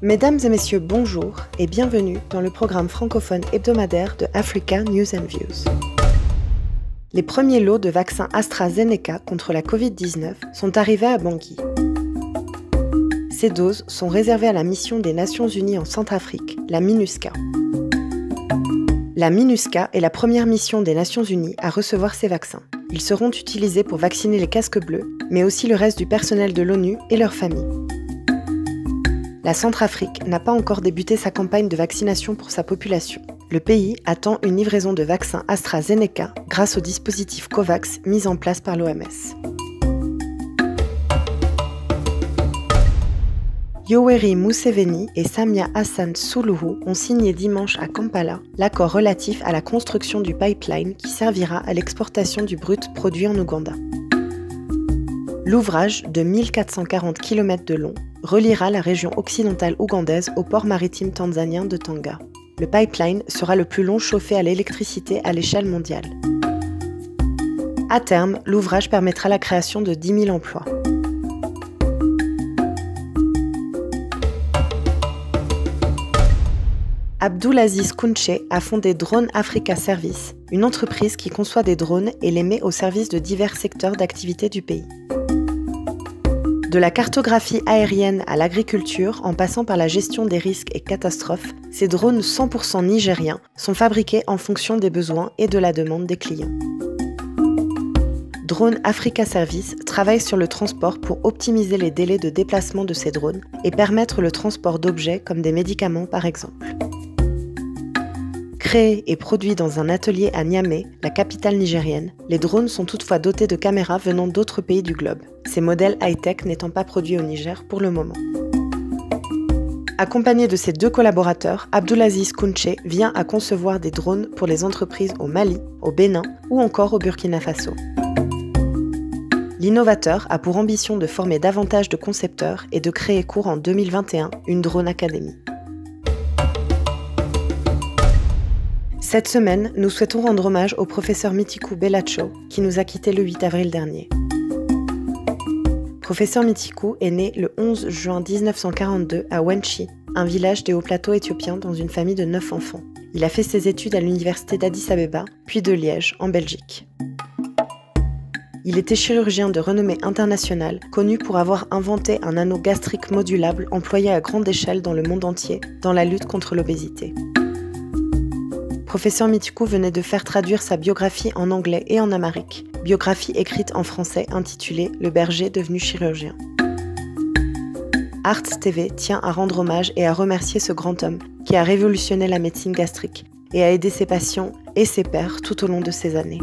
Mesdames et messieurs, bonjour et bienvenue dans le programme francophone hebdomadaire de Africa News and Views. Les premiers lots de vaccins AstraZeneca contre la Covid-19 sont arrivés à Bangui. Ces doses sont réservées à la mission des Nations Unies en Centrafrique, la MINUSCA. La MINUSCA est la première mission des Nations Unies à recevoir ces vaccins. Ils seront utilisés pour vacciner les casques bleus, mais aussi le reste du personnel de l'ONU et leurs familles. La Centrafrique n'a pas encore débuté sa campagne de vaccination pour sa population. Le pays attend une livraison de vaccins AstraZeneca grâce au dispositif COVAX mis en place par l'OMS. Yoweri Museveni et Samia Hassan Suluhu ont signé dimanche à Kampala l'accord relatif à la construction du pipeline qui servira à l'exportation du brut produit en Ouganda. L'ouvrage, de 1440 km de long, reliera la région occidentale ougandaise au port maritime tanzanien de Tanga. Le pipeline sera le plus long chauffé à l'électricité à l'échelle mondiale. À terme, l'ouvrage permettra la création de 10 000 emplois. Abdulaziz Kounche a fondé Drone Africa Service, une entreprise qui conçoit des drones et les met au service de divers secteurs d'activité du pays. De la cartographie aérienne à l'agriculture, en passant par la gestion des risques et catastrophes, ces drones 100% nigériens sont fabriqués en fonction des besoins et de la demande des clients. Drone Africa Service travaille sur le transport pour optimiser les délais de déplacement de ces drones et permettre le transport d'objets comme des médicaments par exemple. Créés et produits dans un atelier à Niamey, la capitale nigérienne, les drones sont toutefois dotés de caméras venant d'autres pays du globe, ces modèles high-tech n'étant pas produits au Niger pour le moment. Accompagné de ses deux collaborateurs, Abdulaziz Kounche vient à concevoir des drones pour les entreprises au Mali, au Bénin ou encore au Burkina Faso. L'innovateur a pour ambition de former davantage de concepteurs et de créer courant 2021 une Drone Academy. Cette semaine, nous souhaitons rendre hommage au professeur Mitikou Belacho, qui nous a quittés le 8 avril dernier. Professeur Mitikou est né le 11 juin 1942 à Wenchi, un village des hauts-plateaux éthiopiens dans une famille de 9 enfants. Il a fait ses études à l'université d'Addis Abeba, puis de Liège, en Belgique. Il était chirurgien de renommée internationale, connu pour avoir inventé un anneau gastrique modulable employé à grande échelle dans le monde entier dans la lutte contre l'obésité. Professeur Mitikou venait de faire traduire sa biographie en anglais et en amharique, biographie écrite en français intitulée « Le berger devenu chirurgien ». Arts TV tient à rendre hommage et à remercier ce grand homme qui a révolutionné la médecine gastrique et a aidé ses patients et ses pairs tout au long de ces années.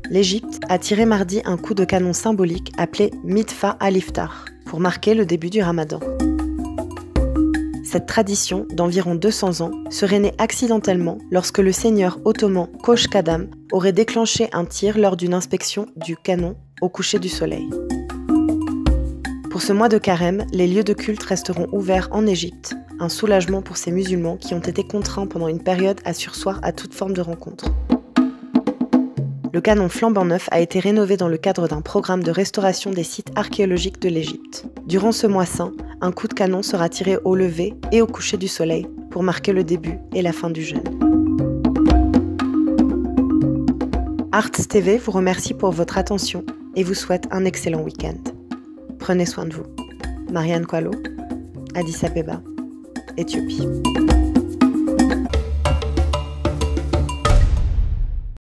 L'Égypte a tiré mardi un coup de canon symbolique appelé Mitfa al-Iftar pour marquer le début du Ramadan. Cette tradition, d'environ 200 ans, serait née accidentellement lorsque le seigneur ottoman Koç Kadam aurait déclenché un tir lors d'une inspection du canon au coucher du soleil. Pour ce mois de carême, les lieux de culte resteront ouverts en Égypte, un soulagement pour ces musulmans qui ont été contraints pendant une période à surseoir à toute forme de rencontre. Le canon flambant neuf a été rénové dans le cadre d'un programme de restauration des sites archéologiques de l'Égypte. Durant ce mois saint, un coup de canon sera tiré au lever et au coucher du soleil pour marquer le début et la fin du jeûne. Arts TV vous remercie pour votre attention et vous souhaite un excellent week-end. Prenez soin de vous. Marianne Kwalo, Addis Abeba, Éthiopie.